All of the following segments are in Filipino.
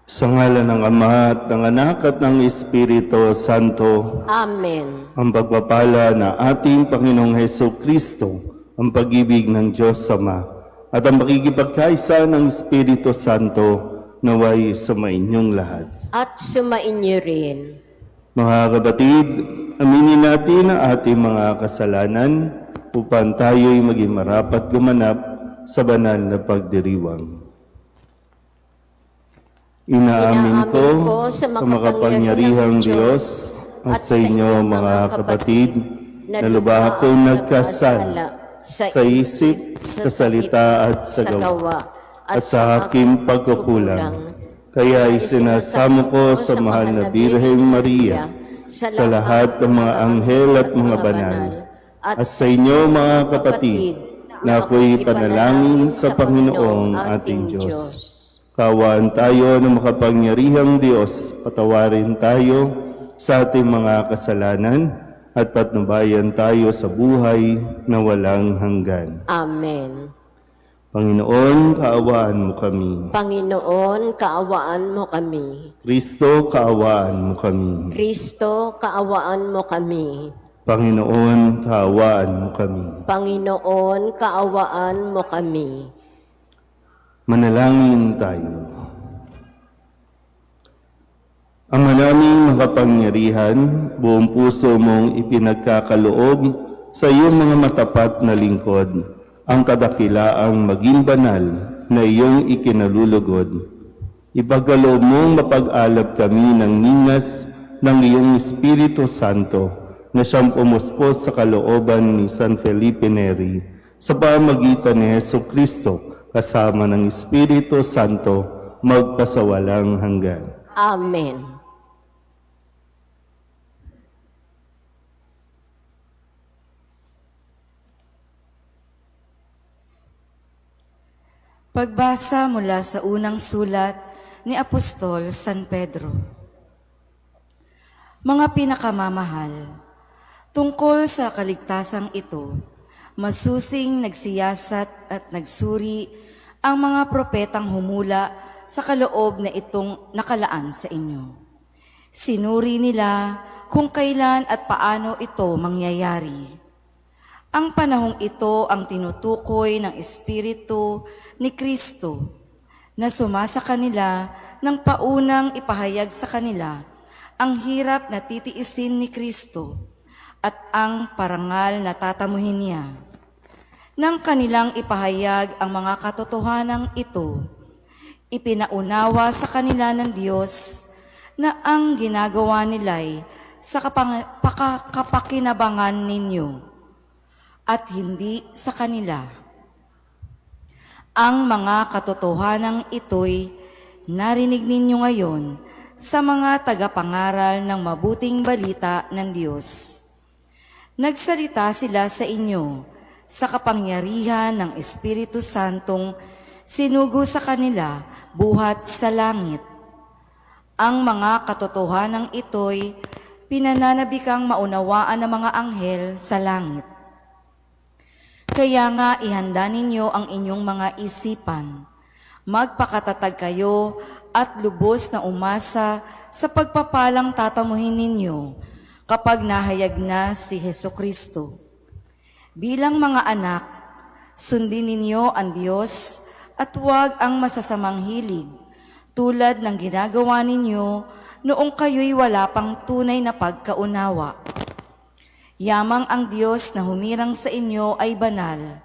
Sa ngalan ng Ama at ng Anak at ng Espiritu Santo. Amen. Ang pagpapala na ating Panginoong Heso Kristo, ang pag-ibig ng Diyos Ama, at ang pakikipagkaisa ng Espiritu Santo naway sumainyong lahat. At sumainyo rin. Mga kapatid, aminin natin ang ating mga kasalanan upang tayo'y maging marapat gumanap sa banal na pagdiriwang. Inaamin ko sa makapangyarihang Diyos at sa inyo mga kapatid na lubha akong nagkasala sa isip, sa salita at sa gawa at sa aking pagkukulang. Kaya isinasamo ko sa mahal na Birheng Maria, sa lahat ng mga anghel at mga banal, at sa inyo mga kapatid na ako'y panalangin sa Panginoong ating Diyos. Kaawaan tayo ng makapangyarihang Diyos, patawarin tayo sa ating mga kasalanan at patnubayan tayo sa buhay na walang hanggan. Amen. Panginoon, kaawaan mo kami. Panginoon, kaawaan mo kami. Kristo, kaawaan mo kami. Kristo, kaawaan mo kami. Panginoon, kaawaan mo kami. Panginoon, kaawaan mo kami. Manalangin tayo. Ama naming makapangyarihan, buong puso mong ipinagkakaloob sa iyong mga matapat na lingkod ang kadakilaang maging banal na iyong ikinalulugod. Ipagaloob mong mapag-alab kami ng ningas ng iyong Espiritu Santo na siyang pumuspos sa kalooban ni San Felipe Neri sa pamagitan ni Heso Kristo kasama ng Espiritu Santo magpasawalang hanggan. Amen. Pagbasa mula sa unang sulat ni Apostol San Pedro. Mga pinakamamahal, tungkol sa kaligtasang ito, masusing nagsiyasat at nagsuri ang mga propetang humula sa kaloob na itong nakalaan sa inyo. Sinuri nila kung kailan at paano ito mangyayari. Ang panahong ito ang tinutukoy ng Espiritu ni Kristo na sumasa kanila ng paunang ipahayag sa kanila ang hirap na titiisin ni Kristo at ang parangal na tatamuhin niya. Nang kanilang ipahayag ang mga katotohanang ito, ipinaunawa sa kanila ng Diyos na ang ginagawa nila'y sa kapakinabangan ninyo at hindi sa kanila. Ang mga katotohanang ito'y narinig ninyo ngayon sa mga tagapangaral ng mabuting balita ng Diyos. Nagsalita sila sa inyo sa kapangyarihan ng Espiritu Santong sinugo sa kanila buhat sa langit. Ang mga katotohanang ito'y pinananabikang maunawaan ng mga anghel sa langit. Kaya nga ihanda ninyo ang inyong mga isipan. Magpakatatag kayo at lubos na umasa sa pagpapalang tatamuhin ninyo kapag nahayag na si Hesukristo. Bilang mga anak, sundin ninyo ang Diyos at huwag ang masasamang hilig tulad ng ginagawa ninyo noong kayo'y wala pang tunay na pagkaunawa. Yamang ang Diyos na humirang sa inyo ay banal.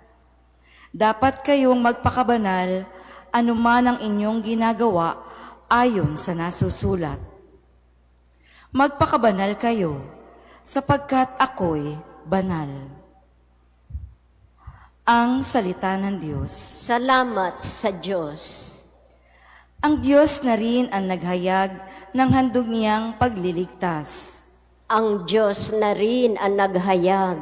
Dapat kayong magpakabanal anuman ang inyong ginagawa ayon sa nasusulat. Magpakabanal kayo sapagkat ako'y banal. Ang salita ng Diyos. Salamat sa Diyos. Ang Diyos na rin ang naghayag ng handog niyang pagliligtas. Ang Diyos na rin ang naghayag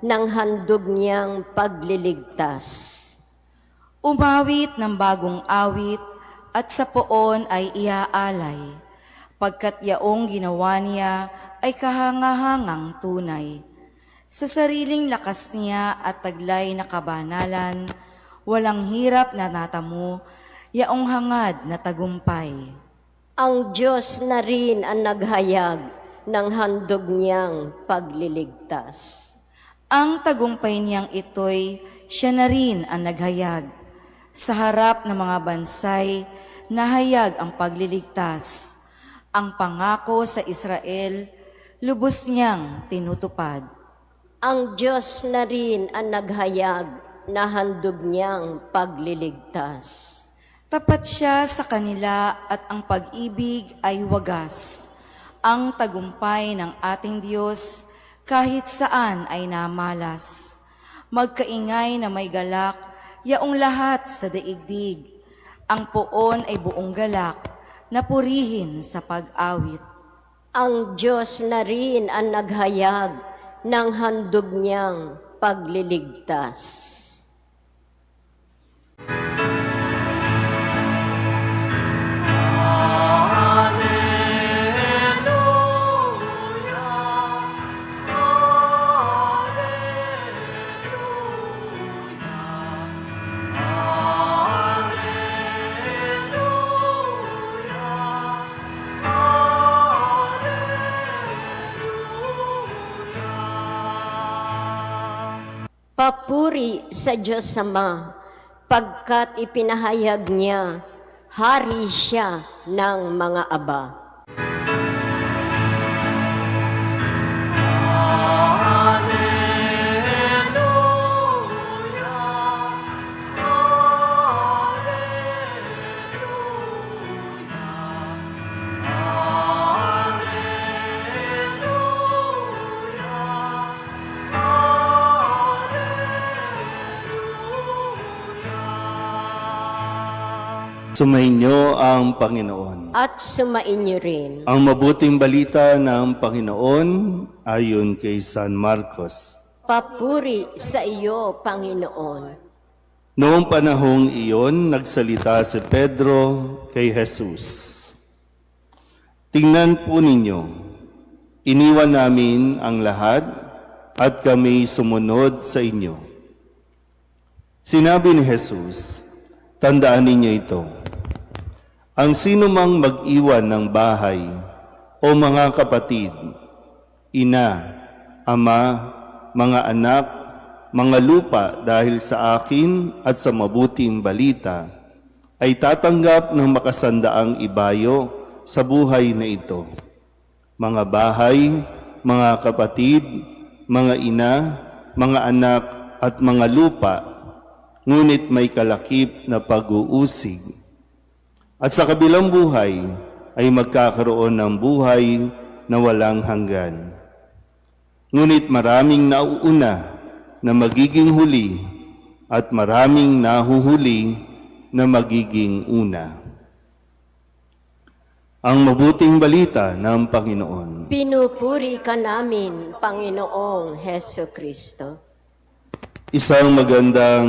ng handog niyang pagliligtas. Umawit ng bagong awit at sa poon ay iaalay, pagkat yaong ginawa niya ay kahangahangang tunay. Sa sariling lakas niya at taglay na kabanalan, walang hirap na natamo, yaong hangad na tagumpay. Ang Diyos na rin ang naghayag ng handog niyang pagliligtas. Ang tagumpay niyang ito'y siya na rin ang naghayag. Sa harap ng mga bansay, nahayag ang pagliligtas. Ang pangako sa Israel, lubos niyang tinutupad. Ang Diyos na rin ang naghayag na handog niyang pagliligtas. Tapat siya sa kanila at ang pag-ibig ay wagas. Ang tagumpay ng ating Diyos kahit saan ay namalas. Magkaingay na may galak, yaong lahat sa daigdig. Ang poon ay buong galak, na purihin sa pag-awit. Ang Diyos na rin ang naghayag ng handog niyang pagliligtas. Papuri sa Diyos Ama, pagkat ipinahayag niya, hari siya ng mga aba. Sumainyo ang Panginoon. At sumainyo rin. Ang mabuting balita ng Panginoon ayon kay San Marcos. Papuri sa iyo, Panginoon. Noong panahong iyon, nagsalita si Pedro kay Jesus. Tingnan po ninyo, iniwan namin ang lahat at kami sumunod sa inyo. Sinabi ni Jesus, tandaan ninyo ito. Ang sino mang mag-iwan ng bahay o mga kapatid, ina, ama, mga anak, mga lupa dahil sa akin at sa mabuting balita, ay tatanggap ng makasandaang ibayo sa buhay na ito. Mga bahay, mga kapatid, mga ina, mga anak at mga lupa, ngunit may kalakip na pag-uusig. At sa kabilang buhay ay magkakaroon ng buhay na walang hanggan. Ngunit maraming nauuna na magiging huli at maraming nahuhuli na magiging una. Ang mabuting balita ng Panginoon. Pinupuri ka namin, Panginoong Heso Kristo. Isang magandang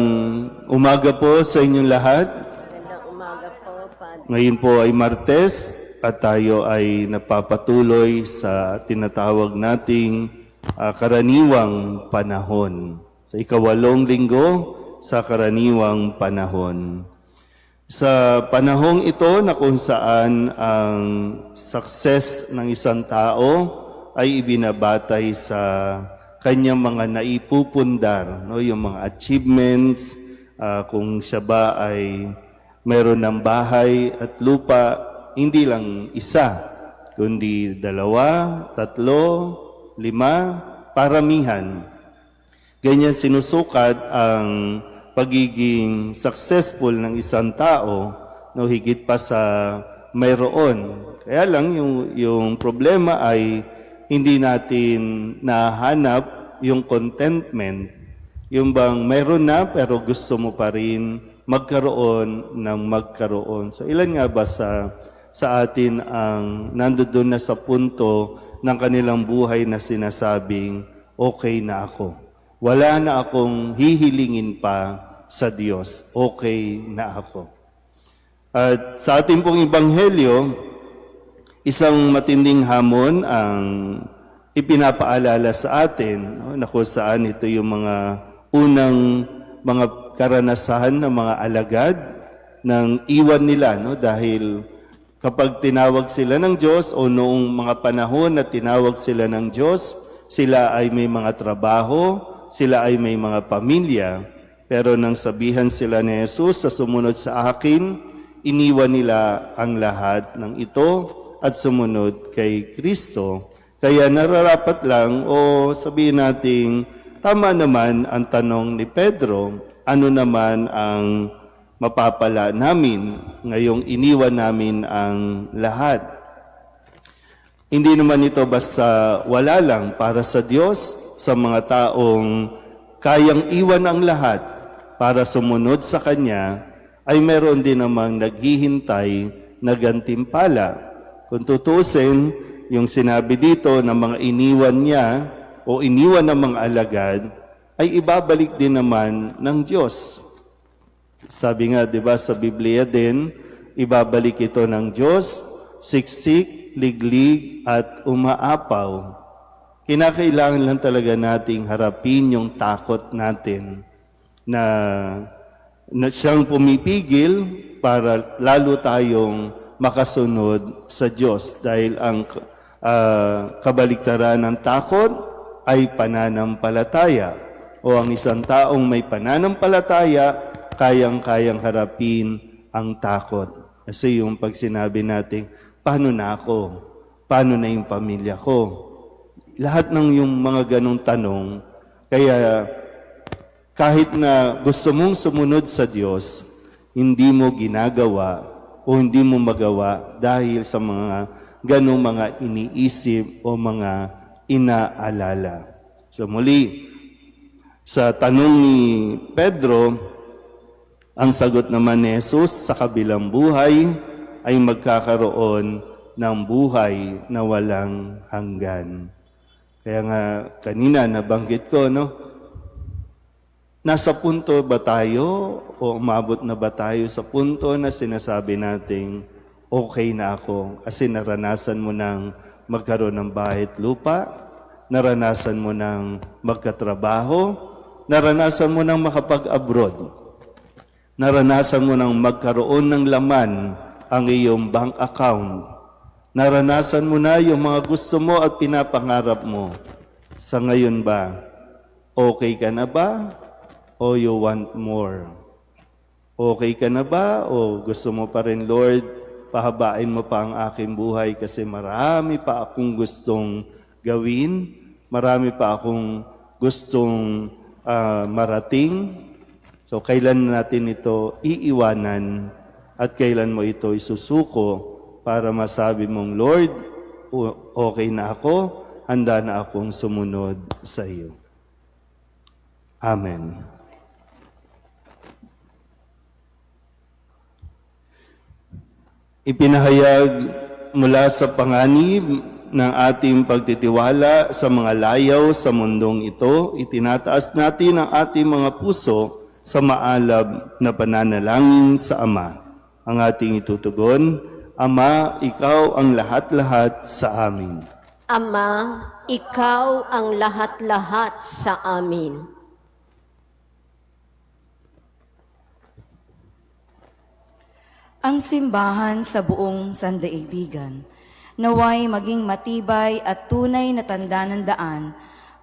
umaga po sa inyong lahat. Magandang umaga po, Padre. Ngayon po ay Martes at tayo ay napapatuloy sa tinatawag nating karaniwang panahon. Sa ikawalong linggo sa karaniwang panahon. Sa panahong ito na kung saan ang success ng isang tao ay ibinabatay sa kanyang mga naipupundar, no? Yung mga achievements, kung siya ba ay mayroon ng bahay at lupa, hindi lang isa, kundi 2, 3, 5, paramihan. Ganyan sinusukat ang pagiging successful ng isang tao, no, higit pa sa mayroon. Kaya lang yung problema ay hindi natin nahanap yung contentment, yung bang mayroon na pero gusto mo pa rin magkaroon ng magkaroon. So ilan nga ba sa atin ang nandoon na sa punto ng kanilang buhay na sinasabing okay na ako. Wala na akong hihilingin pa sa Diyos. Okay na ako. At sa ating pong ebanghelyo, isang matinding hamon ang ipinapaalala sa atin, no, na kung saan ito yung mga unang mga karanasan ng mga alagad ng iwan nila, no, dahil Kapag tinawag sila ng Diyos o noong mga panahon na tinawag sila ng Diyos, sila ay may mga trabaho, sila ay may mga pamilya. Pero nang sabihan sila ni Jesus sa sumunod sa akin, iniwan nila ang lahat ng ito at sumunod kay Kristo. Kaya nararapat lang o sabihin nating tama naman ang tanong ni Pedro, ano naman ang mapapala namin ngayong iniwan namin ang lahat. Hindi naman ito basta wala lang para sa Diyos, sa mga taong kayang iwan ang lahat para sumunod sa Kanya, ay meron din namang naghihintay na gantimpala. Kung tutusin, yung sinabi dito na mga iniwan niya o iniwan ng mga alagad, ay ibabalik din naman ng Diyos. Sabi nga, di ba, sa Biblia din, ibabalik ito ng Diyos, siksik, liglig, at umaapaw. Kinakailangan lang talaga nating harapin yung takot natin na siyang pumipigil para lalo tayong makasunod sa Diyos. Dahil ang kabaliktaran ng takot ay pananampalataya. O ang isang taong may pananampalataya, kayang-kayang harapin ang takot. Kasi yung pag sinabi natin, paano na ako? Paano na yung pamilya ko? Lahat ng yung mga ganong tanong, kaya kahit na gusto mong sumunod sa Diyos, hindi mo ginagawa o hindi mo magawa dahil sa mga ganong mga iniisip o mga inaalala. So muli, sa tanong ni Pedro, ang sagot naman ni Jesus, sa kabilang buhay ay magkakaroon ng buhay na walang hanggan. Kaya nga kanina nabanggit ko, no? Nasa punto ba tayo o umabot na ba tayo sa punto na sinasabi nating okay na ako kasi naranasan mo ng magkaroon ng bahay at lupa, naranasan mo ng magkatrabaho, naranasan mo ng makapag-abroad, naranasan mo ng magkaroon ng laman ang iyong bank account. Naranasan mo na yung mga gusto mo at pinapangarap mo. Sa ngayon ba, okay ka na ba? O you want more? Okay ka na ba? O gusto mo pa rin, Lord, pahabain mo pa ang aking buhay kasi marami pa akong gustong gawin, marami pa akong gustong marating. So, kailan natin ito iiwanan at kailan mo ito isusuko para masabi mong, Lord, okay na ako, handa na akong sumunod sa iyo. Amen. Ipinahayag mula sa panganib ng ating pagtitiwala sa mga layaw sa mundong ito, itinataas natin ang ating mga puso sa maalab na pananalangin sa Ama. Ang ating itutugon, Ama, Ikaw ang lahat-lahat sa amin. Ama, Ikaw ang lahat-lahat sa amin. Ang simbahan sa buong sandaigdigan, naway maging matibay at tunay na tanda ng daan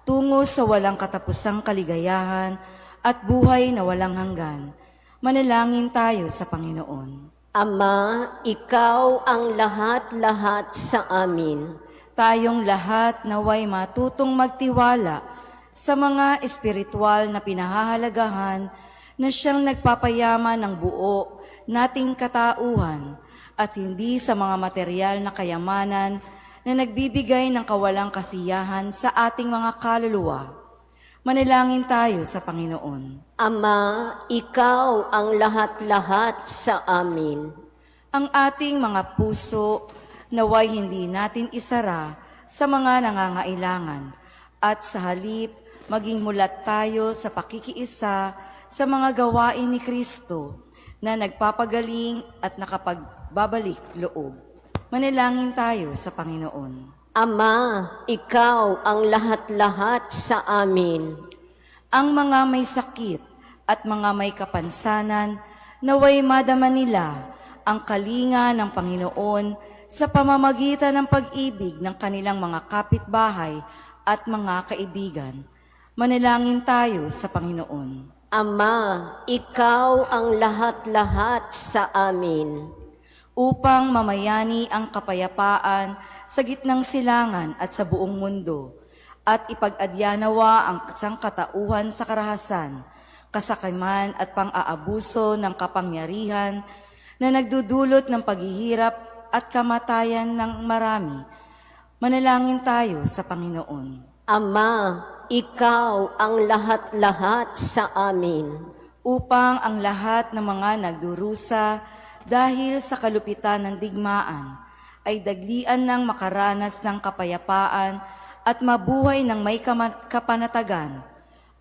tungo sa walang katapusang kaligayahan at buhay na walang hanggan. Manalangin tayo sa Panginoon. Ama, Ikaw ang lahat-lahat sa amin. Tayong lahat naway matutong magtiwala sa mga espiritual na pinahahalagahan na siyang nagpapayaman ng buo nating katauhan at hindi sa mga material na kayamanan na nagbibigay ng kawalang kasiyahan sa ating mga kaluluwa. Manalangin tayo sa Panginoon. Ama, Ikaw ang lahat-lahat sa amin. Ang ating mga puso naway hindi natin isara sa mga nangangailangan at sa halip maging mulat tayo sa pakikiisa sa mga gawain ni Kristo na nagpapagaling at nakapagbabalik loob. Manalangin tayo sa Panginoon. Ama, Ikaw ang lahat-lahat sa amin. Ang mga may sakit at mga may kapansanan, naway madama nila ang kalinga ng Panginoon sa pamamagitan ng pag-ibig ng kanilang mga kapitbahay at mga kaibigan. Manalangin tayo sa Panginoon. Ama, ikaw ang lahat-lahat sa amin. Upang mamayani ang kapayapaan sa gitnang silangan at sa buong mundo, at ipag-adyanawa ang sangkatauhan sa karahasan, kasakiman at pang-aabuso ng kapangyarihan na nagdudulot ng paghihirap at kamatayan ng marami. Manalangin tayo sa Panginoon. Ama, ikaw ang lahat-lahat sa amin. Upang ang lahat ng mga nagdurusa dahil sa kalupitan ng digmaan ay daglian ng makaranas ng kapayapaan at mabuhay ng may kapanatagan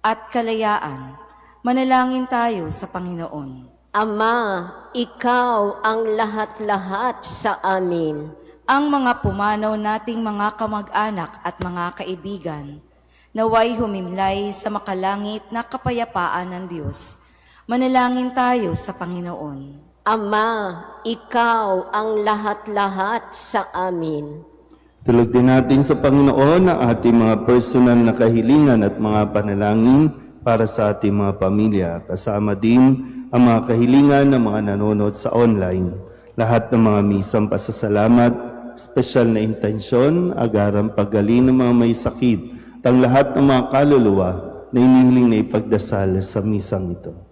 at kalayaan. Manalangin tayo sa Panginoon. Ama, ikaw ang lahat-lahat sa amin. Ang mga pumanaw nating mga kamag-anak at mga kaibigan, naway humimlay sa makalangit na kapayapaan ng Diyos. Manalangin tayo sa Panginoon. Ama, ikaw ang lahat-lahat sa amin. Tulog din natin sa Panginoon ang ating mga personal na kahilingan at mga panalangin para sa ating mga pamilya. Kasama din ang mga kahilingan ng mga nanonood sa online. Lahat ng mga misang pasasalamat, espesyal na intensyon, agarang paggaling ng mga may sakit, at ang lahat ng mga kaluluwa na inihiling na ipagdasal sa misang ito.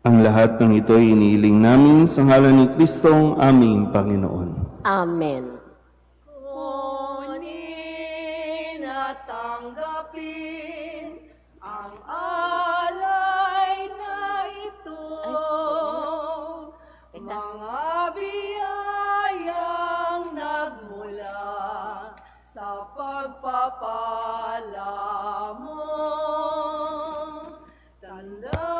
Ang lahat ng ito ay inihiling namin sa ngalan ni Kristong aming Panginoon. Amen. Kunin at tanggapin ang alay na ito, mga biyayang nagmula sa pagpapala mo. Tanda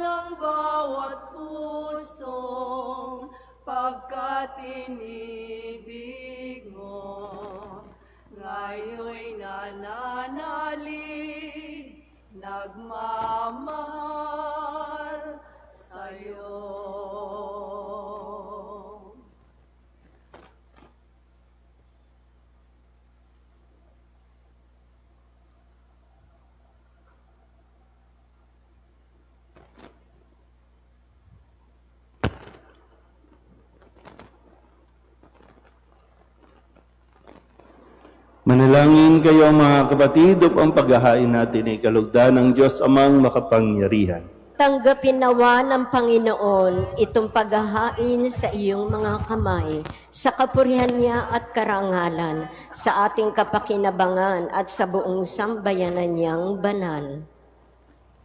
ng bawat pusong pagkatinibig mo, ngayon'y nananalig, nagmamahal sa'yo. Manalangin kayo mga kapatid upang paghahain natin ay kalugdan ng Diyos amang makapangyarihan. Tanggapin nawa ng Panginoon itong paghahain sa iyong mga kamay, sa kapurihan niya at karangalan, sa ating kapakinabangan at sa buong sambayanan niyang banal.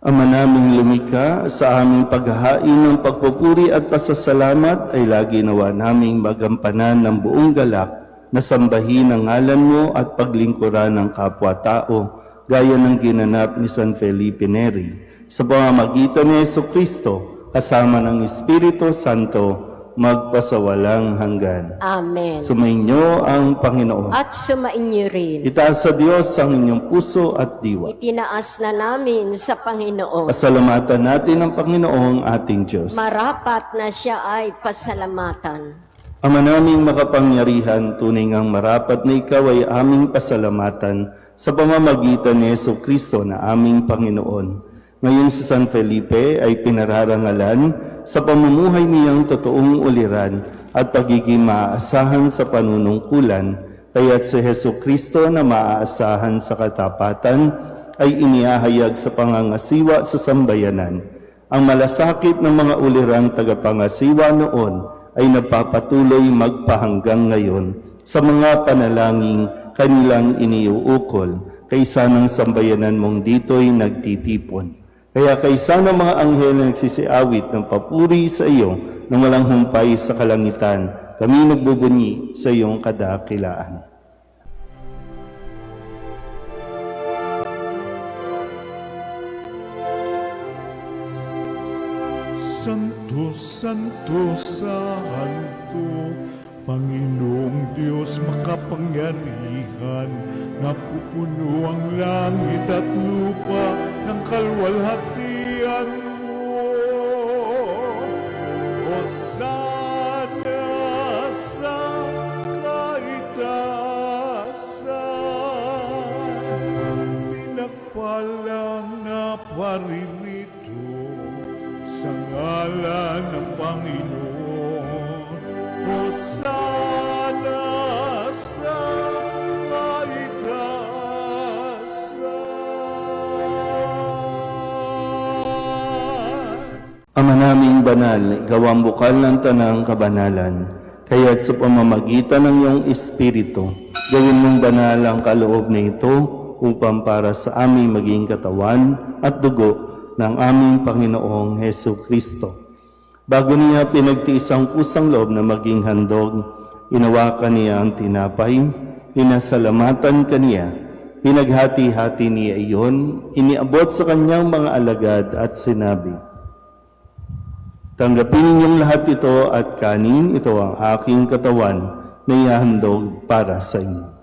Ama naming lumikha, sa aming paghahain ng pagpupuri at pasasalamat ay lagi nawa naming magampanan ng buong galak na sambahin ang ngalan mo at paglingkuran ng kapwa-tao, gaya ng ginanap ni San Felipe Neri. Sa pamamagitan ni Jesucristo, kasama ng Espiritu Santo, magpasawalang hanggan. Amen. Sumainyo ang Panginoon. At sumainyo rin. Itaas sa Diyos ang inyong puso at diwa. Itinaas na namin sa Panginoon. Pasalamatan natin ang Panginoong ating Diyos. Marapat na siya ay pasalamatan. Ama naming makapangyarihan, tunay ngang marapat na ikaw ay aming pasalamatan sa pamamagitan ni Jesucristo na aming Panginoon. Ngayon si San Felipe ay pinararangalan sa pamumuhay niyang totoong uliran at pagiging maaasahan sa panunungkulan, kaya't si Jesucristo na maaasahan sa katapatan ay inihahayag sa pangangasiwa sa sambayanan. Ang malasakit ng mga ulirang tagapangasiwa noon ay nagpapatuloy magpahanggang ngayon sa mga panalangin kanilang iniuukol, kaysa ng sambayanan mong dito'y nagtitipon. Kaya kaysa ng mga anghel na nagsisiawit ng papuri sa iyo nang walang humpay sa kalangitan, kami nagbubunyi sa iyong kadakilaan. Santo, Santo, Santo, Panginoong Diyos makapangyarihan, napupuno ang langit at lupa ng kalwalhatian mo. Hosana sa kaitaasan, pinagpalang na paririto sa ngalan ng Panginoon. Hosana sa kaitaasan. Ama naming banal, ikaw ang bukal ng tanang kabanalan, kaya't sa pamamagitan ng iyong Espiritu, gawin mong banal ang kaloob na ito upang para sa aming maging katawan at dugo ng aming Panginoong Hesu Kristo. Bago niya pinagtiis ang pusang loob na maging handog, inawakan niya ang tinapay, pinasalamatan kaniya, pinaghati-hati niya iyon, iniabot sa kanyang mga alagad at sinabi, "Tanggapin ninyong lahat ito at kanin, ito ang aking katawan na ihahandog para sa inyo."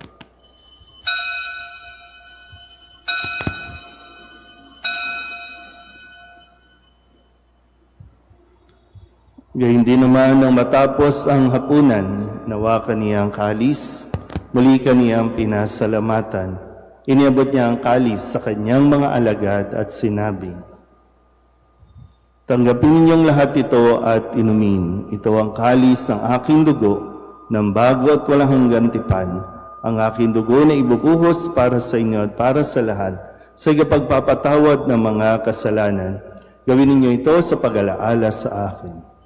Gayun din naman nang matapos ang hapunan, nawakan niya ang kalis, muli kaniyang pinasalamatan. Iniabot niya ang kalis sa kanyang mga alagad at sinabi, "Tanggapin ninyong lahat ito at inumin. Ito ang kalis ng aking dugo, ng bago at walang hanggang tipan. Ang aking dugo na ibubuhos para sa inyo at para sa lahat, sa ikapagpapatawad ng mga kasalanan. Gawin ninyo ito sa pag-alaala sa akin."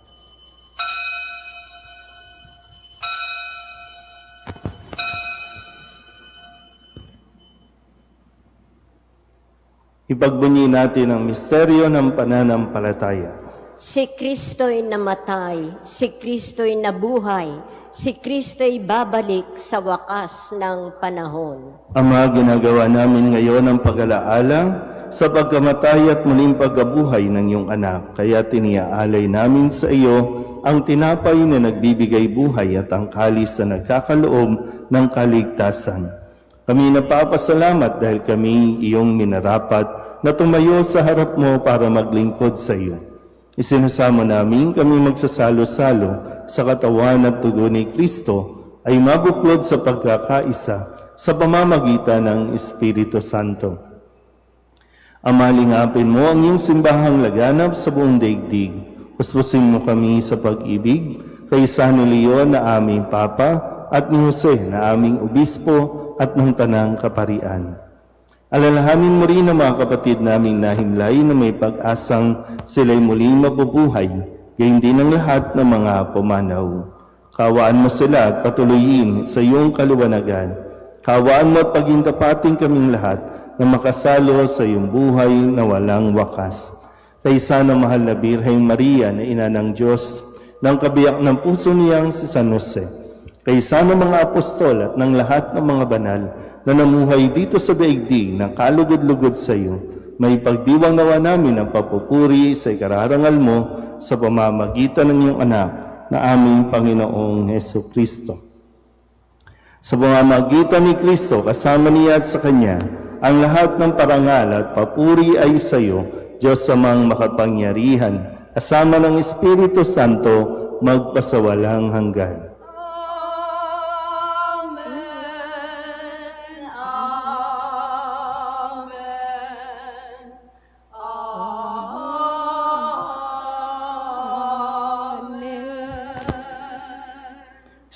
Ipagbunyi natin ang misteryo ng pananampalataya. Si Kristo'y namatay, si Kristo'y nabuhay, si Kristo'y babalik sa wakas ng panahon. Ama, ginagawa namin ngayon ang pag-alaala sa pagkamatay at muling pagkabuhay ng iyong anak. Kaya tiniaalay namin sa iyo ang tinapay na nagbibigay buhay at ang kalis na nagkakaloob ng kaligtasan. Kami napapasalamat dahil kami iyong minarapat na tumayo sa harap mo para maglingkod sa iyo. Isinasamo namin kami magsasalo-salo sa katawan at dugo ni Kristo ay mabuklod sa pagkakaisa sa pamamagitan ng Espiritu Santo. Ama, lingapin mo ang iyong simbahang laganap sa buong daigdig. Puspusin mo kami sa pag-ibig kay San Leon na aming Papa at ni Jose na aming Obispo at ng Tanang Kaparian. Alalahanin mo rin ang mga kapatid naming nahimlay na may pag-asang sila'y muling mabubuhay, gayon din ang lahat ng mga pumanaw. Kawaan mo sila at patuloyin sa iyong kaliwanagan. Kawaan mo at pagintapating kaming lahat na makasalo sa iyong buhay na walang wakas. Kaysa ng mahal na Birheng Maria na ina ng Diyos, ng kabiyak ng puso niyang si San Jose, kaysa ng mga apostol at ng lahat ng mga banal na namuhay dito sa daigdig ng kalugod-lugod sa iyo, may pagdiwang nawa namin ang papupuri sa ikararangal mo sa pamamagitan ng iyong anak na aming Panginoong Hesu Kristo. Sa pamamagitan ni Kristo, kasama niya at sa Kanya, ang lahat ng parangal at papuri ay sa iyo, Diyos amang makapangyarihan, kasama ng Espiritu Santo, magpasawalang hanggan.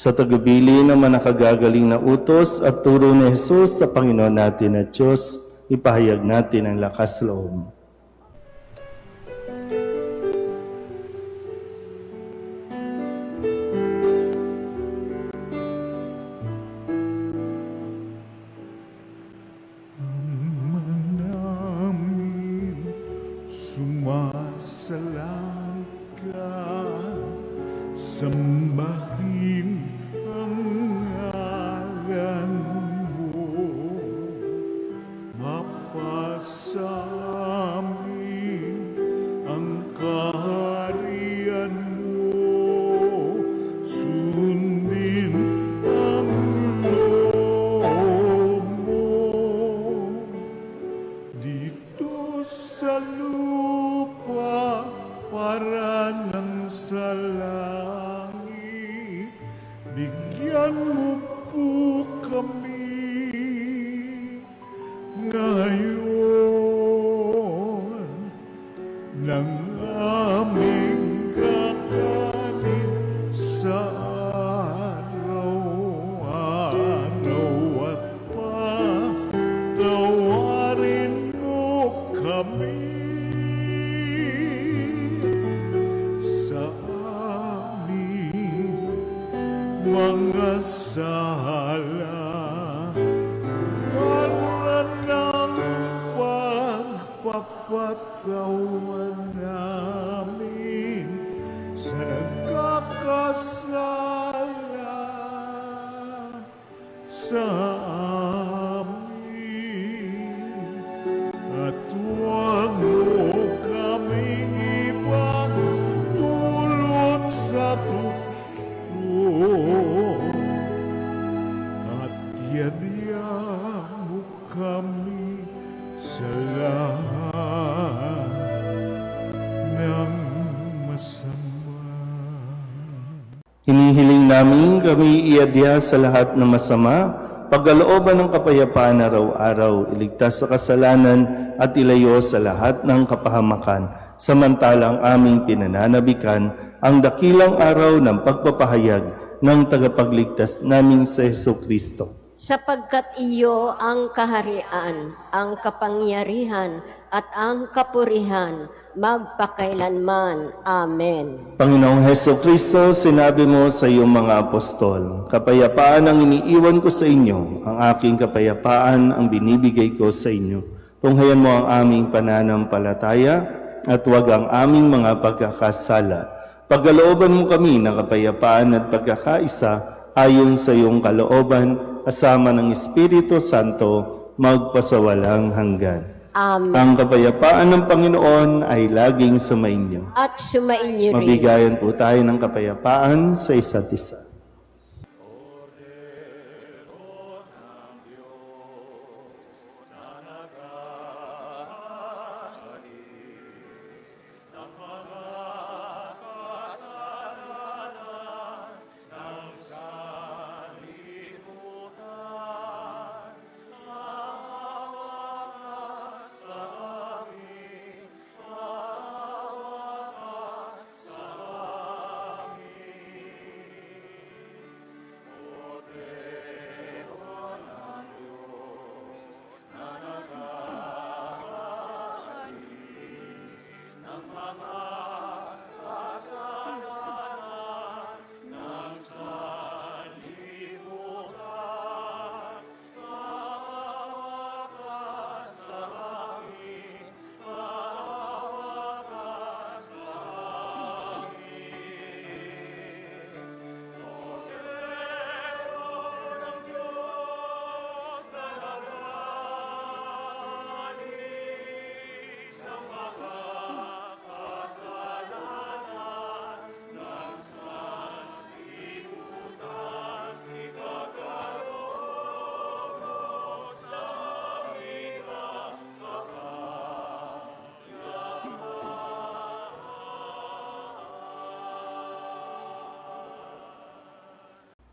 Sa tagubilin ng manakagagaling na utos at turo ni Jesus sa Panginoon natin at Diyos, ipahayag natin ang lakas loob. Namin sumasalang ka, sambahin ang ngalan mo, mapasamin ang kaharian mo, sundin ng aming kakanin sa araw-araw at patawarin mo kami sa aming mga sala para ng pagpapatawan namin sa nagkakasala sa amin at huwag mo kaming ibang dulot sa tukso at yadya mo kami sa lahat ng masama. Hinihiling namin kami iadya sa lahat ng masama, pagkalooban ng kapayapaan araw-araw, iligtas sa kasalanan at ilayo sa lahat ng kapahamakan, samantalang aming pinananabikan ang dakilang araw ng pagpapahayag ng tagapagligtas naming sa Jesucristo. Sapagkat iyo ang kaharian, ang kapangyarihan, at ang kapurihan, magpakailanman. Amen. Panginoong Jesucristo, sinabi mo sa iyong mga apostol, kapayapaan ang iniiwan ko sa inyo, ang aking kapayapaan ang binibigay ko sa inyo. Tunghayan mo ang aming pananampalataya at huwag ang aming mga pagkakasala. Pagkalooban mo kami ng kapayapaan at pagkakaisa ayon sa iyong kalooban, kasama ng Espiritu Santo, magpasawalang hanggan. Amen. Ang kapayapaan ng Panginoon ay laging sumainyo. At sumainyo rin. Mabigayan po tayo ng kapayapaan sa isa't isa.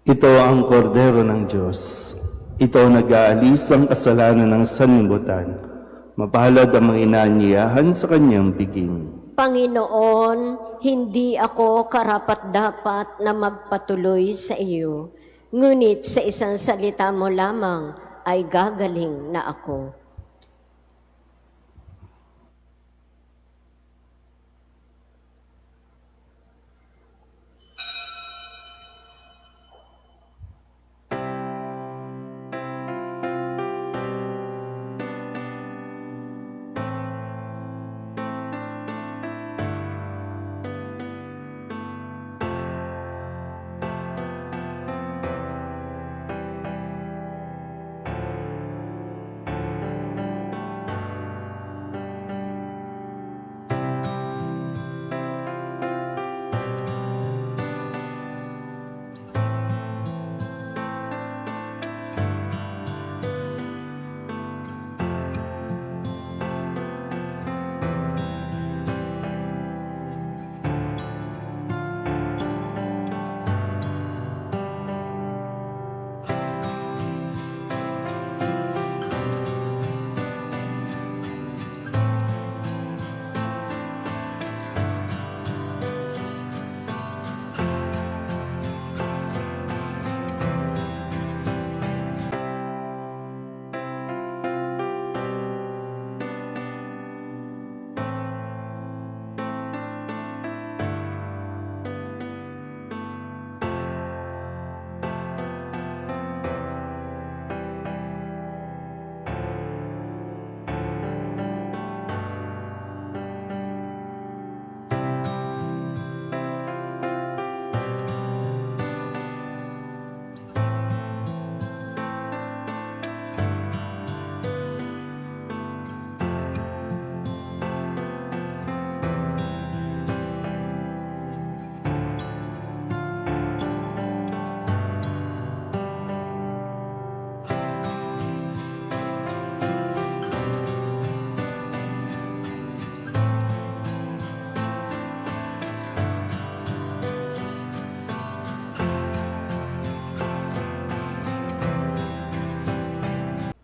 Ito ang kordero ng Diyos. Ito nag-aalis ang kasalanan ng sanlibutan. Mapalad ang mga inaanyayahan sa kanyang piging. Panginoon, hindi ako karapat-dapat na magpatuloy sa iyo. Ngunit sa isang salita mo lamang ay gagaling na ako.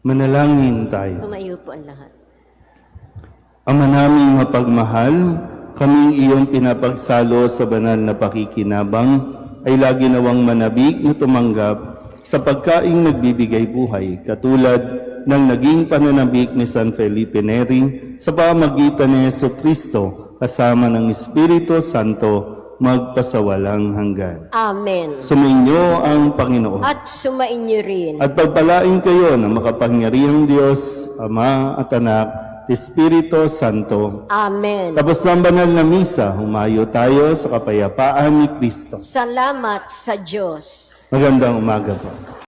Manalangin tayo. Tumayo po ang lahat. Ama naming mapagmahal, kaming iyong pinapagsalo sa banal na pakikinabang, ay lagi nawang manabik na tumanggap sa pagkaing nagbibigay buhay, katulad ng naging pananabik ni San Felipe Neri sa pamagitan ni Jesucristo kasama ng Espiritu Santo magpasawalang hanggan. Amen. Sumainyo ang Panginoon. At sumainyo rin. At pagpalain kayo ng makapangyarihang Diyos, Ama at Anak, at Espiritu Santo. Amen. Tapos ng banal na misa, humayo tayo sa kapayapaan ni Kristo. Salamat sa Diyos. Magandang umaga po.